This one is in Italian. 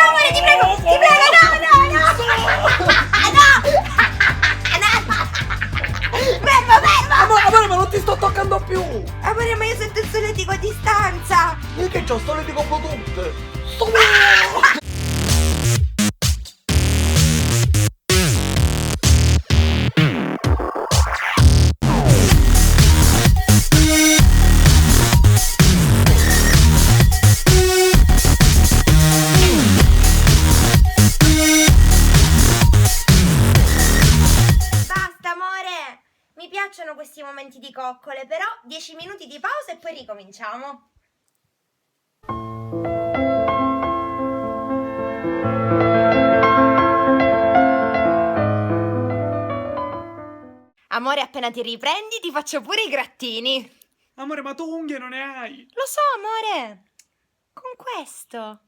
amore, ti prego, no! Amore, ma non ti sto toccando più! Amore, ma io sento il solletico a distanza! Io che c'ho, sto le dico tutte! Basta, amore! Mi piacciono questi momenti di coccole, però 10 minuti di pausa e poi ricominciamo. Amore, appena ti riprendi ti faccio pure i grattini. Amore, ma tu unghie non ne hai! Lo so, amore. Con questo.